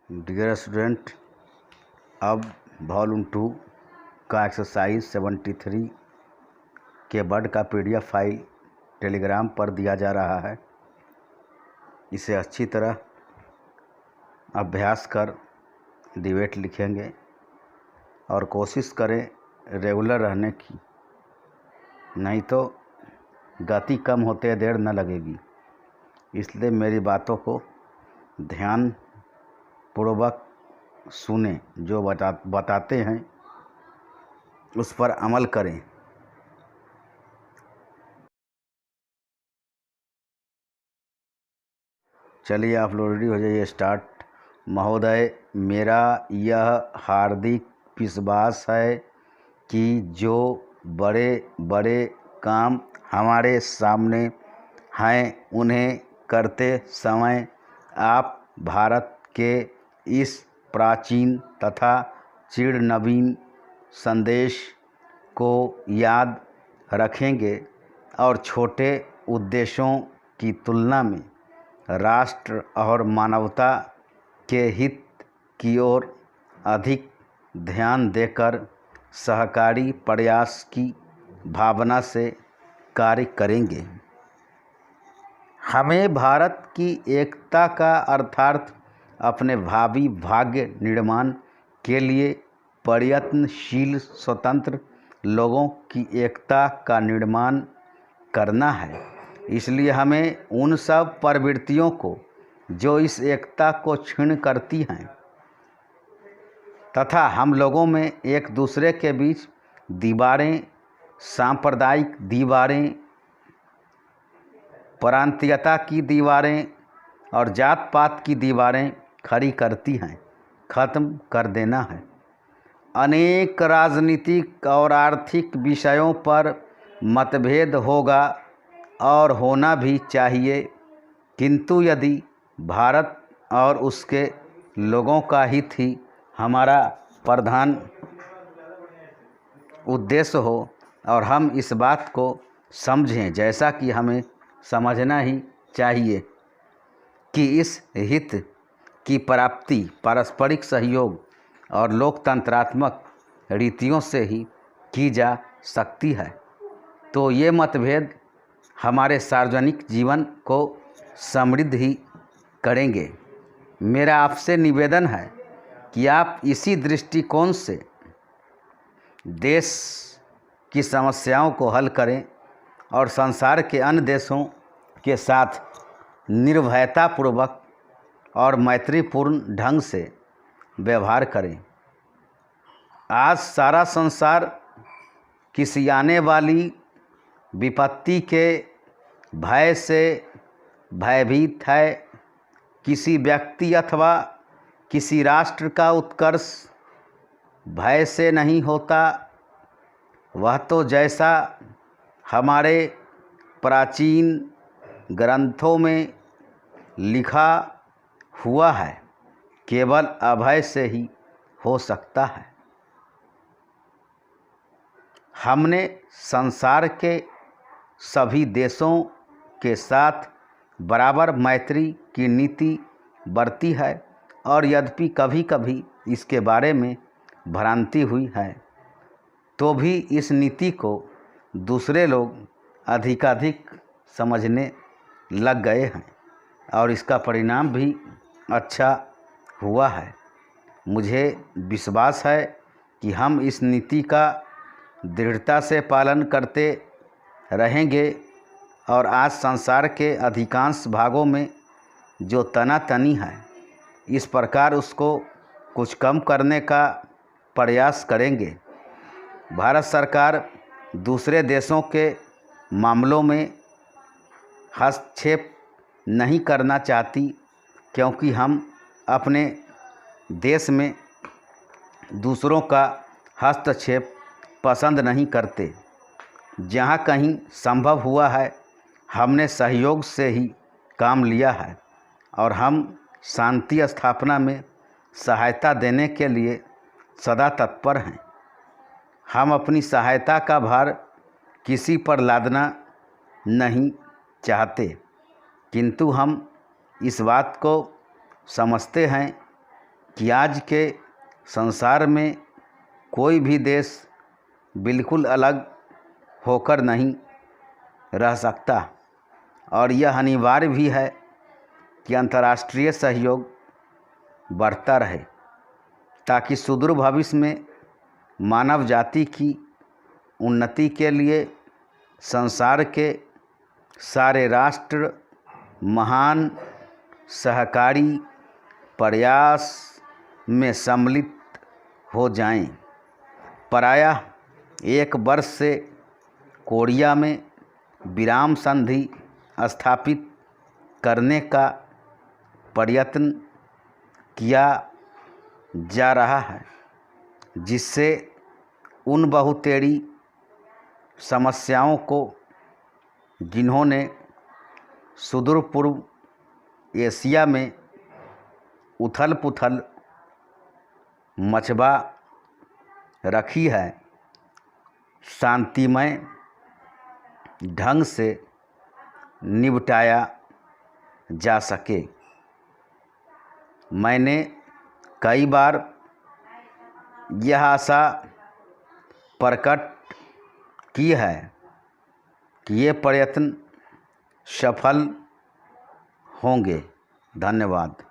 Dear student, अब volume 2 का exercise 73 के वर्ड का PDF फाइल टेलीग्राम पर दिया जा रहा है। इसे अच्छी तरह अभ्यास कर डिबेट लिखेंगे और कोशिश करें रेगुलर रहने की, नहीं तो गति कम होते देर न लगेगी। इसलिए मेरी बातों को ध्यान पूर्वक सुने, जो बताते हैं उस पर अमल करें। चलिए आप लोग रेडी हो जाइए। स्टार्ट। महोदय, मेरा यह हार्दिक विश्वास है कि जो बड़े बड़े काम हमारे सामने हैं उन्हें करते समय आप भारत के इस प्राचीन तथा चिर नवीन संदेश को याद रखेंगे और छोटे उद्देश्यों की तुलना में राष्ट्र और मानवता के हित की ओर अधिक ध्यान देकर सहकारी प्रयास की भावना से कार्य करेंगे। हमें भारत की एकता का अर्थात अपने भावी भाग्य निर्माण के लिए प्रयत्नशील स्वतंत्र लोगों की एकता का निर्माण करना है। इसलिए हमें उन सब प्रवृत्तियों को जो इस एकता को क्षीण करती हैं तथा हम लोगों में एक दूसरे के बीच दीवारें, सांप्रदायिक दीवारें, प्रांतीयता की दीवारें और जात पात की दीवारें खड़ी करती हैं, ख़त्म कर देना है। अनेक राजनीतिक और आर्थिक विषयों पर मतभेद होगा और होना भी चाहिए, किंतु यदि भारत और उसके लोगों का हित ही हमारा प्रधान उद्देश्य हो और हम इस बात को समझें, जैसा कि हमें समझना ही चाहिए कि इस हित की प्राप्ति पारस्परिक सहयोग और लोकतंत्रात्मक रीतियों से ही की जा सकती है, तो ये मतभेद हमारे सार्वजनिक जीवन को समृद्ध ही करेंगे। मेरा आपसे निवेदन है कि आप इसी दृष्टिकोण से देश की समस्याओं को हल करें और संसार के अन्य देशों के साथ निर्भयतापूर्वक और मैत्रीपूर्ण ढंग से व्यवहार करें। आज सारा संसार किसी आने वाली विपत्ति के भय से भयभीत है। किसी व्यक्ति अथवा किसी राष्ट्र का उत्कर्ष भय से नहीं होता। वह तो जैसा हमारे प्राचीन ग्रंथों में लिखा हुआ है, केवल अभय से ही हो सकता है। हमने संसार के सभी देशों के साथ बराबर मैत्री की नीति बरती है और यद्यपि कभी कभी इसके बारे में भ्रांति हुई है, तो भी इस नीति को दूसरे लोग अधिकाधिक समझने लग गए हैं और इसका परिणाम भी अच्छा हुआ है। मुझे विश्वास है कि हम इस नीति का दृढ़ता से पालन करते रहेंगे और आज संसार के अधिकांश भागों में जो तनातनी है, इस प्रकार उसको कुछ कम करने का प्रयास करेंगे। भारत सरकार दूसरे देशों के मामलों में हस्तक्षेप नहीं करना चाहती, क्योंकि हम अपने देश में दूसरों का हस्तक्षेप पसंद नहीं करते। जहाँ कहीं संभव हुआ है हमने सहयोग से ही काम लिया है और हम शांति स्थापना में सहायता देने के लिए सदा तत्पर हैं। हम अपनी सहायता का भार किसी पर लादना नहीं चाहते, किंतु हम इस बात को समझते हैं कि आज के संसार में कोई भी देश बिल्कुल अलग होकर नहीं रह सकता और यह अनिवार्य भी है कि अंतर्राष्ट्रीय सहयोग बढ़ता रहे ताकि सुदूर भविष्य में मानव जाति की उन्नति के लिए संसार के सारे राष्ट्र महान सहकारी प्रयास में सम्मिलित हो जाएं। प्रायः 1 वर्ष से कोरिया में विराम संधि स्थापित करने का प्रयत्न किया जा रहा है, जिससे उन बहुतेरी समस्याओं को जिन्होंने सुदूर पूर्व एशिया में उथल पुथल मचबा रखी है, शांतिमय ढंग से निपटाया जा सके। मैंने कई बार यह आशा प्रकट की है कि ये प्रयत्न सफल होंगे। धन्यवाद।